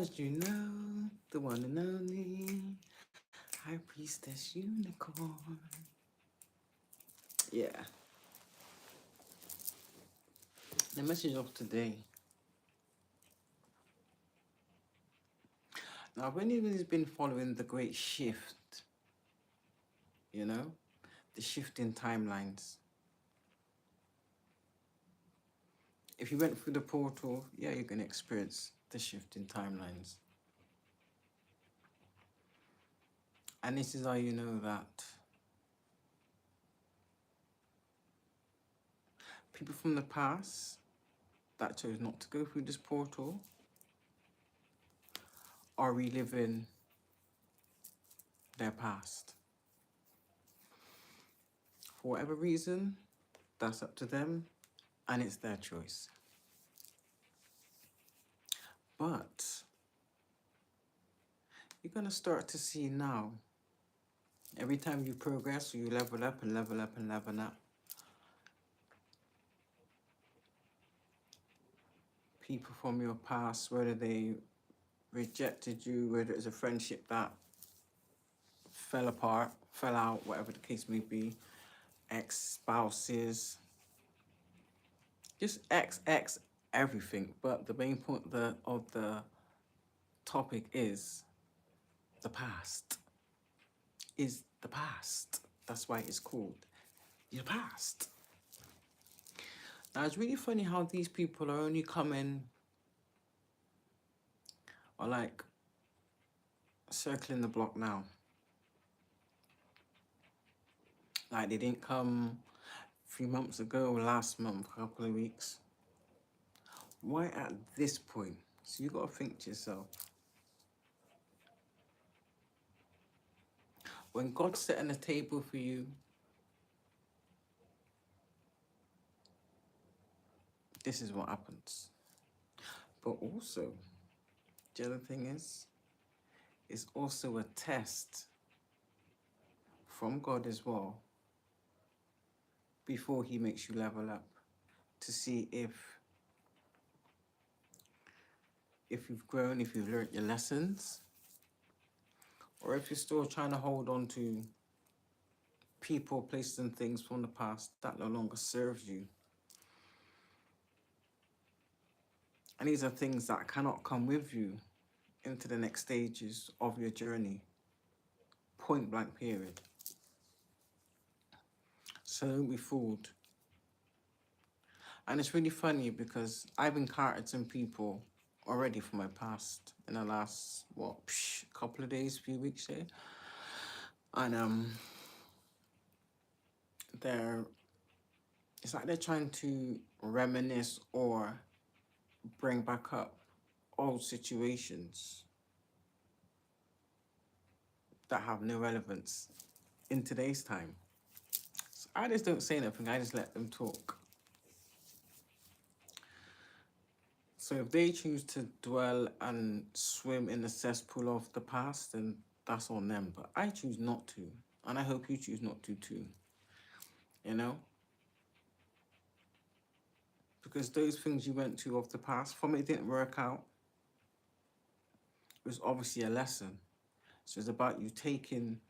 As you know, the one and only High Priestess Unicorn. Yeah. The message of today. Now, if anybody's been following the great shift, you know, the shift in timelines. If you went through the portal, yeah, you're going to experience the shift in timelines. And this is how you know that people from the past that chose not to go through this portal are reliving their past. For whatever reason, that's up to them and it's their choice. But you're going to start to see now, every time you progress, you level up and level up and level up. People from your past, whether they rejected you, whether it's a friendship that fell apart, fell out, whatever the case may be, ex-spouses, just ex everything. But the main point of the topic is the past. Is the past. That's why it's called your past. Now, it's really funny how these people are only coming, or like circling the block now. Like they didn't come 3 months ago or last month, a couple of weeks. Why at this point? So you got to think to yourself, when God's setting a table for you, this is what happens. But also, the other thing is, it's also a test from God as well before he makes you level up to see if you've grown, if you've learned your lessons, or if you're still trying to hold on to people, places and things from the past that no longer serves you. And these are things that cannot come with you into the next stages of your journey. Point blank period. So don't be fooled. And it's really funny because I've encountered some people already from my past in the last, couple of days, few weeks here. And it's like they're trying to reminisce or bring back up old situations that have no relevance in today's time. So I just don't say nothing, I just let them talk. So if they choose to dwell and swim in the cesspool of the past, then that's on them. But I choose not to. And I hope you choose not to too. You know? Because those things you went to of the past, from it didn't work out, it was obviously a lesson. So it's about you taking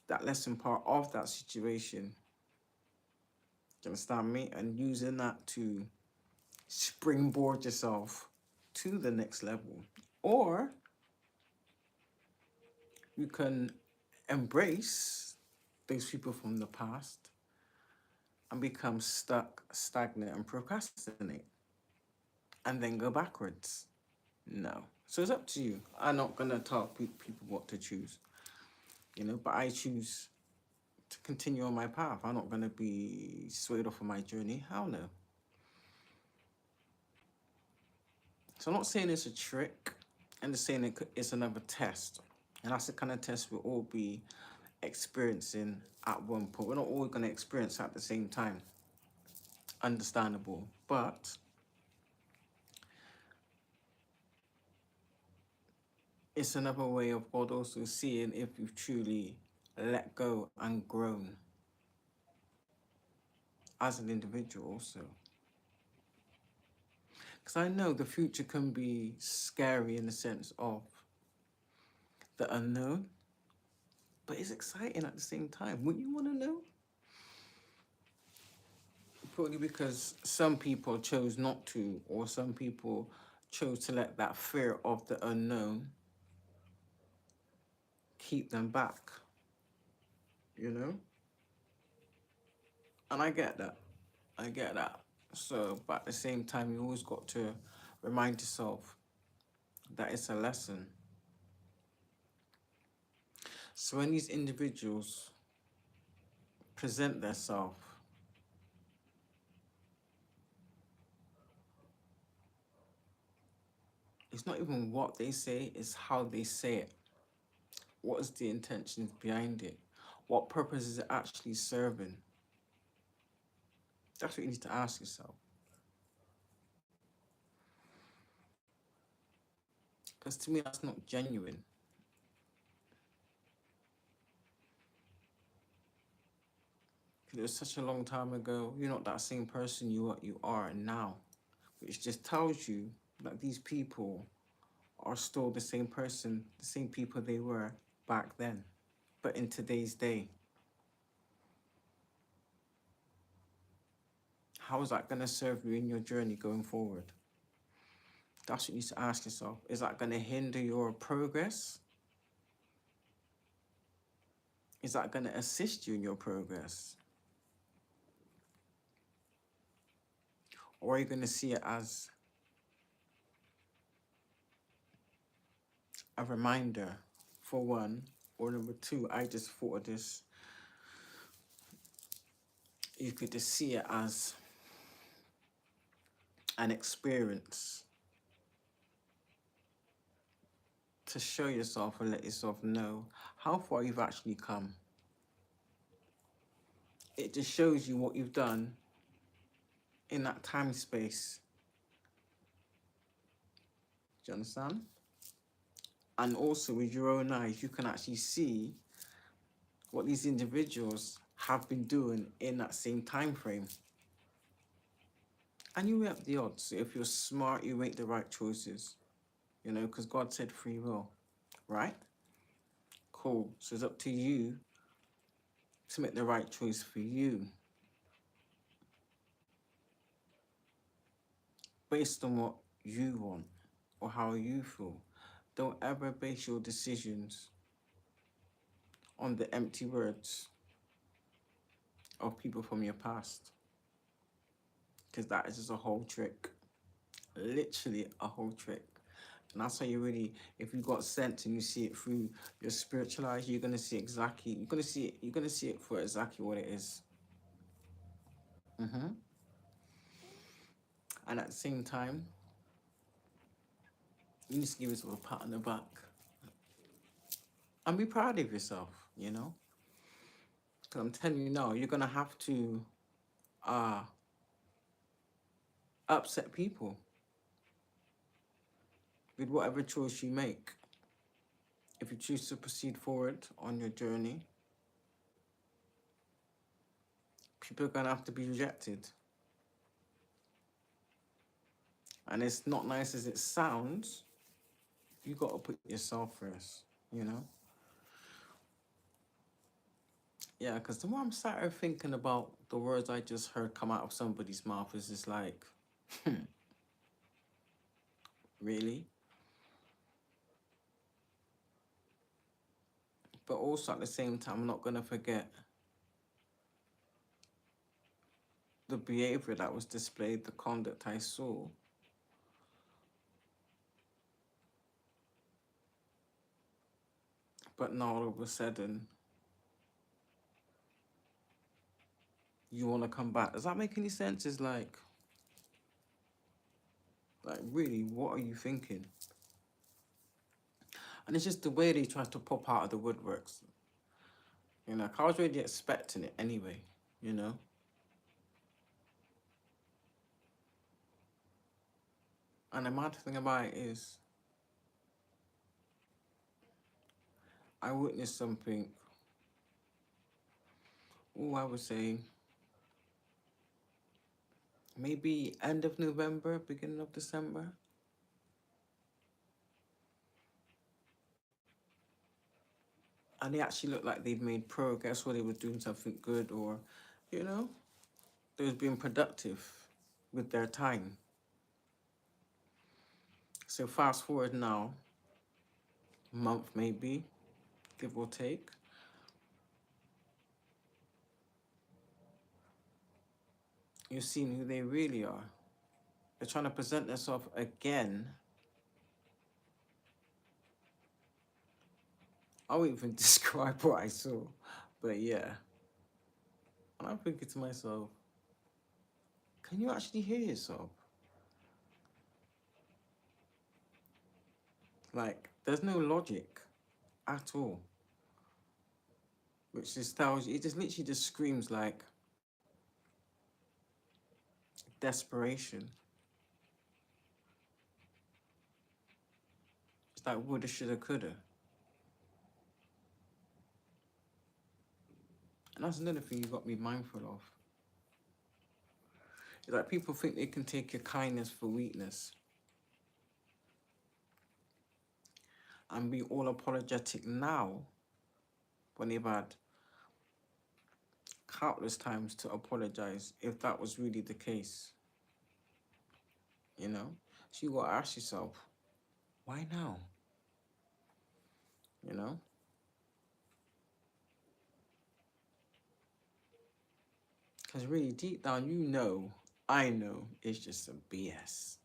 that lesson part of that situation, do you understand me? And using that to springboard yourself to the next level. Or you can embrace those people from the past and become stuck, stagnant, and procrastinate, and then go backwards. No. So it's up to you. I'm not going to tell people what to choose, but I choose to continue on my path. I'm not going to be swayed off of my journey. Hell no. So I'm not saying it's a trick. I'm just saying it's another test. And that's the kind of test we'll all be experiencing at one point. We're not all going to experience at the same time. Understandable. But it's another way of God also seeing if you've truly let go and grown as an individual also. Because I know the future can be scary in the sense of the unknown, but it's exciting at the same time. Wouldn't you want to know? Probably because some people chose not to, or some people chose to let that fear of the unknown keep them back, you know? And I get that. I get that. So, but at the same time, you always got to remind yourself that it's a lesson. So when these individuals present themselves, it's not even what they say, it's how they say it. What is the intentions behind it? What purpose is it actually serving? That's what you need to ask yourself. Because to me, that's not genuine. It was such a long time ago. You're not that same person you are now, which just tells you that these people are still the same person, the same people they were back then, but in today's day. How is that going to serve you in your journey going forward? That's what you need to ask yourself. Is that going to hinder your progress? Is that going to assist you in your progress? Or are you going to see it as a reminder, for one? Or number two, I just thought of this. You could just see it as an experience to show yourself and let yourself know how far you've actually come. It just shows you what you've done in that time space. Do you understand? And also with your own eyes, you can actually see what these individuals have been doing in that same time frame. And you weigh up the odds. If you're smart, you make the right choices, you know, because God said free will, right? Cool. So it's up to you to make the right choice for you based on what you want or how you feel. Don't ever base your decisions on the empty words of people from your past, because that is just a whole trick. Literally a whole trick. And that's how you really, if you got sense and you see it through your spiritual eyes, you're gonna see exactly, you're gonna see it for exactly what it is. And at the same time, you need to give yourself a pat on the back and be proud of yourself, you know? Because I'm telling you now, you're gonna have to uh upset people with whatever choice you make. If you choose to proceed forward on your journey, people are gonna have to be rejected. And it's not nice as it sounds, you gotta put yourself first, you know? Yeah, because the more I'm sat here thinking about the words I just heard come out of somebody's mouth, is just like, really? But also at the same time, I'm not gonna forget the behavior that was displayed, the conduct I saw. But now all of a sudden, you wanna come back. Does that make any sense? It's like really, what are you thinking? And it's just the way they try to pop out of the woodworks. You know, I was really expecting it anyway, you know? And the mad thing about it is, I witnessed something, I would say, maybe end of November, beginning of December. And they actually looked like they'd made progress, or they were doing something good, or, you know, they was being productive with their time. So fast forward now, month maybe, give or take. You've seen who they really are. They're trying to present themselves again. I won't even describe what I saw, but yeah. And I'm thinking to myself, can you actually hear yourself? Like, there's no logic at all. Which just tells you, it just literally just screams like desperation. It's like woulda, shoulda, coulda. And that's another thing you got to be mindful of. It's like people think they can take your kindness for weakness and be all apologetic now when they've had countless times to apologize if that was really the case. You know? So you got to ask yourself, why now? You know? Because really, deep down, you know, I know, it's just some BS.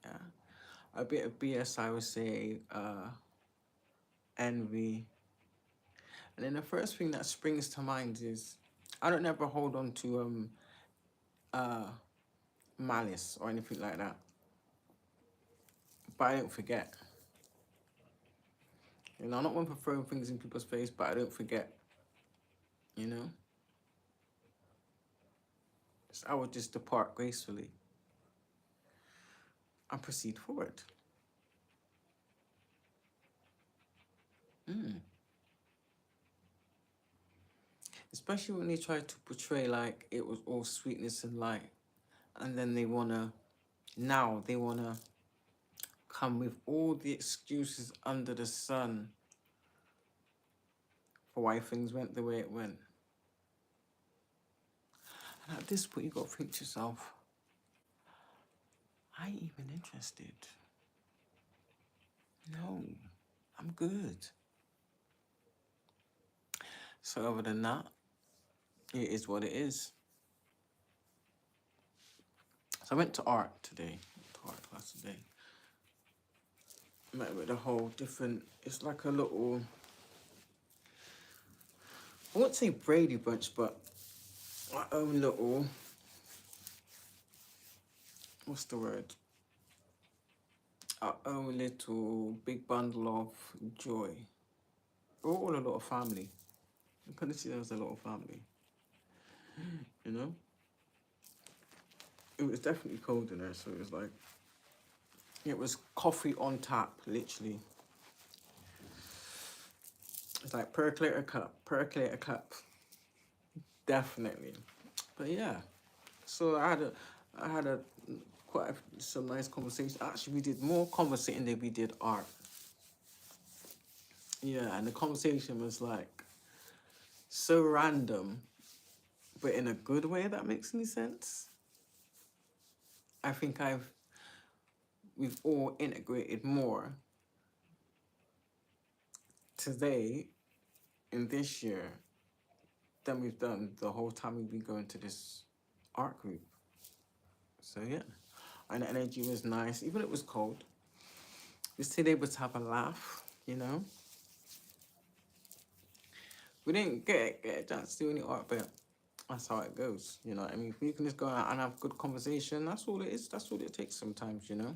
Yeah. A bit of BS, I would say, envy. And then the first thing that springs to mind is I don't ever hold on to uh malice or anything like that. But I don't forget. You know, I'm not one for throwing things in people's face, but I don't forget. You know? So I would just depart gracefully and proceed forward. Mm. Especially when they try to portray like it was all sweetness and light. And then they wanna come with all the excuses under the sun for why things went the way it went. And at this point, you got to think to yourself, I ain't even interested. No, I'm good. So other than that, it is what it is. So I went to art today, to art class today. Met with a whole different, it's like a little, I won't say Brady Bunch, but our own little, what's the word? Our own little big bundle of joy. We're all a little family. I couldn't see there was a little family. You know? It was definitely cold in there, so it was like, it was coffee on tap, literally. It's like percolator cup, definitely. But yeah, so I had a some nice conversation. Actually, we did more conversating than we did art. Yeah, and the conversation was like so random, but in a good way. If that makes any sense. I think we've all integrated more today in this year than we've done the whole time we've been going to this art group. So yeah, and the energy was nice, even if it was cold. We were still able to have a laugh, you know. We didn't get a chance to do any art, but that's how it goes, you know what I mean? If you can just go out and have good conversation, that's all it is. That's all it takes sometimes, you know.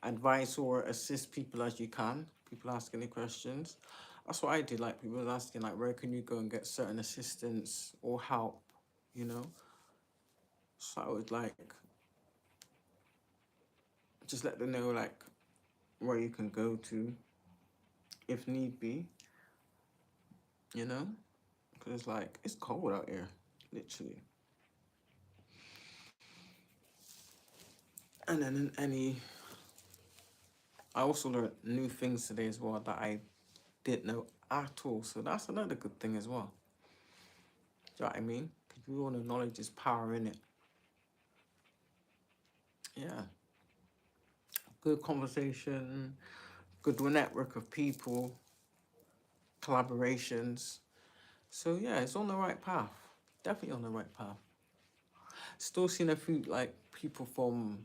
Advise or assist people as you can. People asking any questions. That's what I did. Like people was asking, like, where can you go and get certain assistance or help, you know? So I would like just let them know like where you can go to if need be, you know? Because like it's cold out here. literally. And then in any, I also learned new things today as well that I didn't know at all. So that's another good thing as well. Do you know what I mean? Because we all know knowledge is power in it. Yeah. Good conversation, good network of people, collaborations. So yeah, it's on the right path. Definitely on the right path. Still seeing a few like people from,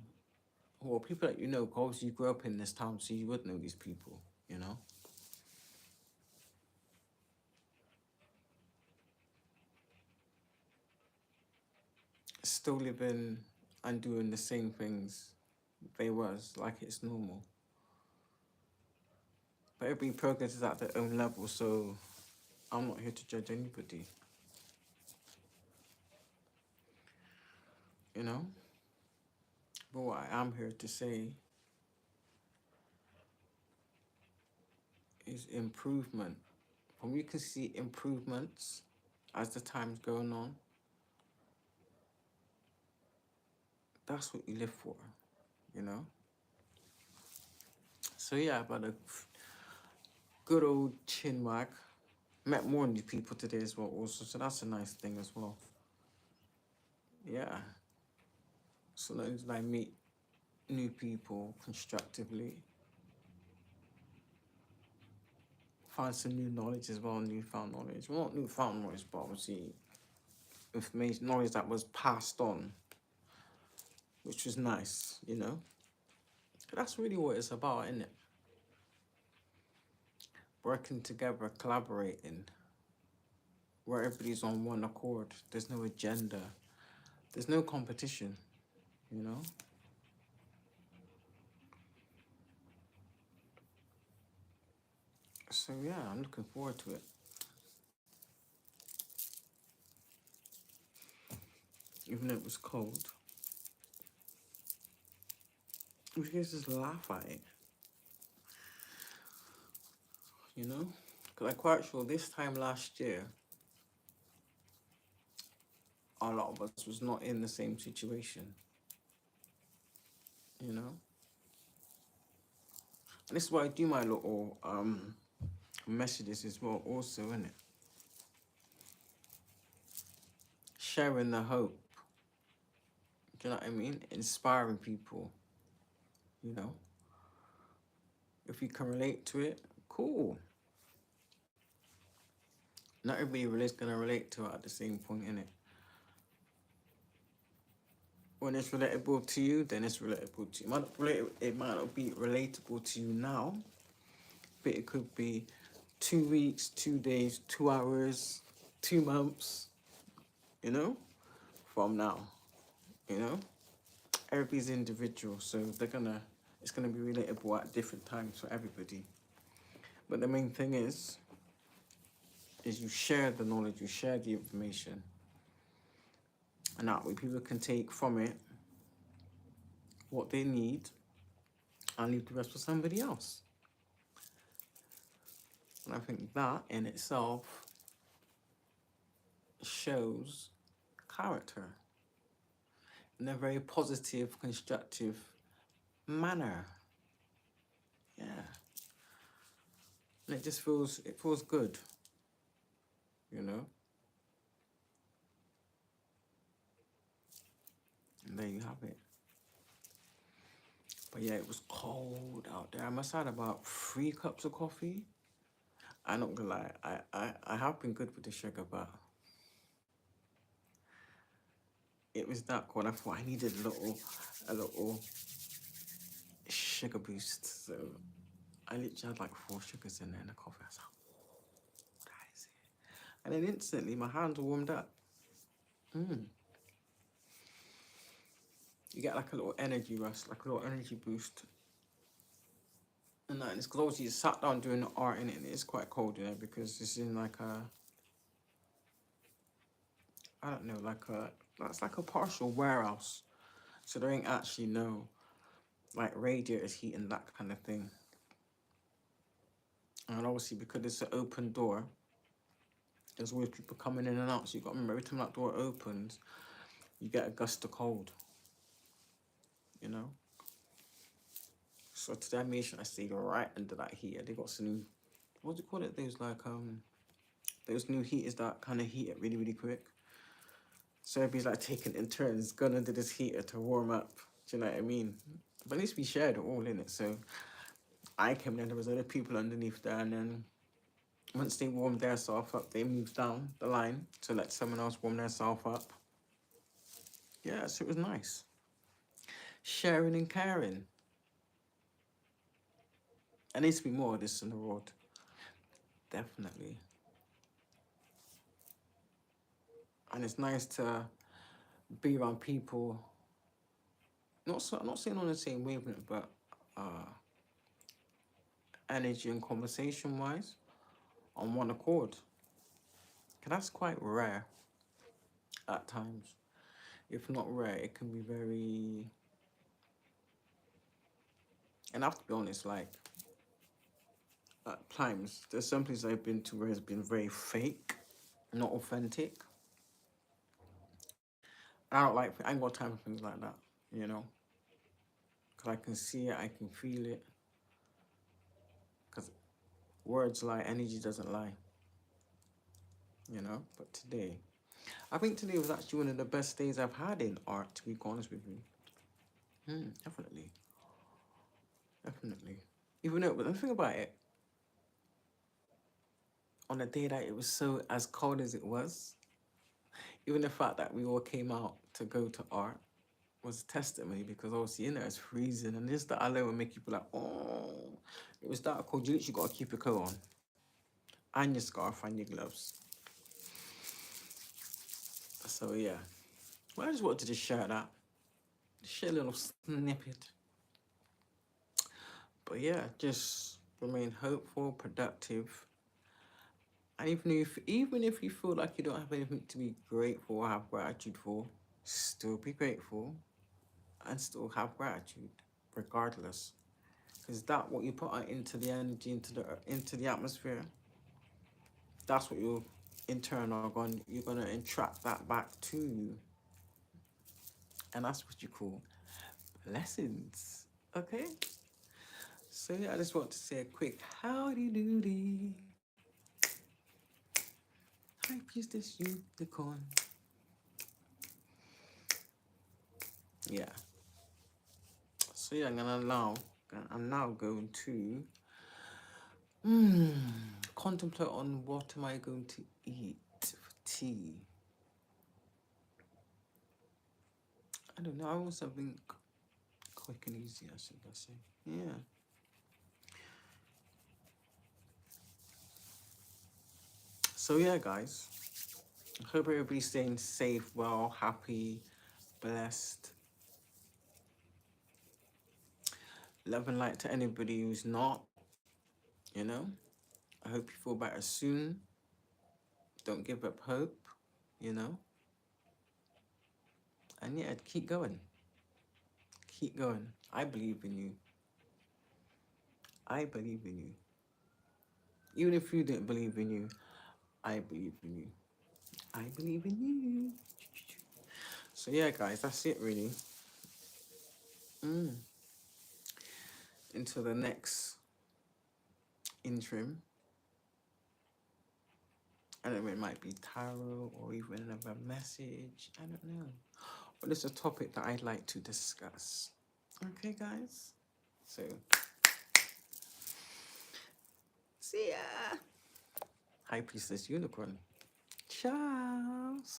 well, people that you know, 'cause obviously you grew up in this town, so you would know these people, you know? Still living and doing the same things they was, like it's normal. But every progress is at their own level, so I'm not here to judge anybody, you know? But what I am here to say is improvement. When we can see improvements as the time's going on, that's what you live for, you know? So yeah, I've had a good old chin wag. Met more new people today as well also, so that's a nice thing as well. Yeah. So that is like meet new people constructively, find some new knowledge as well, newfound knowledge. Well, not newfound knowledge, but obviously information, knowledge that was passed on, which was nice, you know? That's really what it's about, isn't it? Working together, collaborating, where everybody's on one accord. There's no agenda. There's no competition, you know? So yeah, I'm looking forward to it. Even though it was cold. We can just laugh at it, you know? Because I'm quite sure this time last year, a lot of us was not in the same situation, you know? And this is why I do my little messages as well also, innit? Sharing the hope. Do you know what I mean? Inspiring people, you know? If you can relate to it, cool. Not everybody really is gonna relate to it at the same point, innit? When it's relatable to you, then it's relatable to you. It might not be relatable to you now, but it could be 2 weeks, 2 days, 2 hours, 2 months, you know, from now, you know? Everybody's individual, so it's gonna be relatable at different times for everybody. But the main thing is you share the knowledge, you share the information, and that way people can take from it what they need and leave the rest for somebody else. And I think that in itself shows character in a very positive, constructive manner. Yeah. And it feels good, you know? And there you have it. But yeah, it was cold out there. I must have had about 3 cups of coffee. I'm not gonna lie, I have been good with the sugar, but it was that cold. I thought I needed a little sugar boost. So I literally had like 4 sugars in there in the coffee. I was like, oh, that is it. And then instantly my hands warmed up. Mm. You get like a little energy rush, like a little energy boost. And that is because obviously you sat down doing the art in it and it's quite cold, you know, because it's in like I don't know, that's like a partial warehouse. So there ain't actually no like radiators heating that kind of thing. And obviously because it's an open door, There's always people coming in and out, so you got to remember every time that door opens, you get a gust of cold. You know. So today I made sure I stayed right under that heater. They got some new, what do you call it? Those new heaters that kind of heat it really, really quick. So everybody's like taking in turns, going under this heater to warm up. Do you know what I mean? But at least we shared it all in it. So I came in, there was other people underneath there, and then once they warmed their self up, they moved down the line to let someone else warm their self up. Yeah, so it was nice. Sharing and caring. There needs to be more of this in the world. Definitely. And it's nice to be around people, I'm not saying on the same wavelength, but energy and conversation wise on one accord. 'Cause that's quite rare at times. If not rare, it can be very, and I have to be honest, like at times there's some places I've been to where it's been very fake, not authentic. I don't like, I ain't got time for things like that, you know, because I can see it, I can feel it. Because words lie, energy doesn't lie, you know. But today, I think today was actually one of the best days I've had in art, to be honest with you. Definitely. Definitely. Even though, but the thing about it, on a day that it was so as cold as it was, even the fact that we all came out to go to art was a testimony, because obviously, you know, it's freezing and this, that, alone will make you be like, oh, it was that cold. You literally got to keep your coat on and your scarf and your gloves. So, yeah. Well, I just wanted to just share that. Share a little snippet. But yeah, just remain hopeful, productive. And even if you feel like you don't have anything to be grateful or have gratitude for, still be grateful and still have gratitude, regardless. Because that what you put out into the energy, into the atmosphere, that's what you're in turn you're gonna entrap that back to you. And that's what you call blessings. Okay? So yeah, I just want to say a quick howdy doody. Hi, Priestess Unicorn. Yeah. So yeah, I'm now going to contemplate on what am I going to eat for tea. I don't know, I want something quick and easy, I should say. Yeah. So yeah, guys, I hope everybody's staying safe, well, happy, blessed. Love and light to anybody who's not, you know. I hope you feel better soon. Don't give up hope, you know. And yeah, keep going. Keep going. I believe in you. I believe in you. Even if you didn't believe in you, I believe in you. I believe in you. So yeah, guys, that's it really. Until the next interim. I don't know, it might be tarot or even another message. I don't know. But it's a topic that I'd like to discuss. Okay, guys? So, see ya. High Priestess Unicorn. Ciao.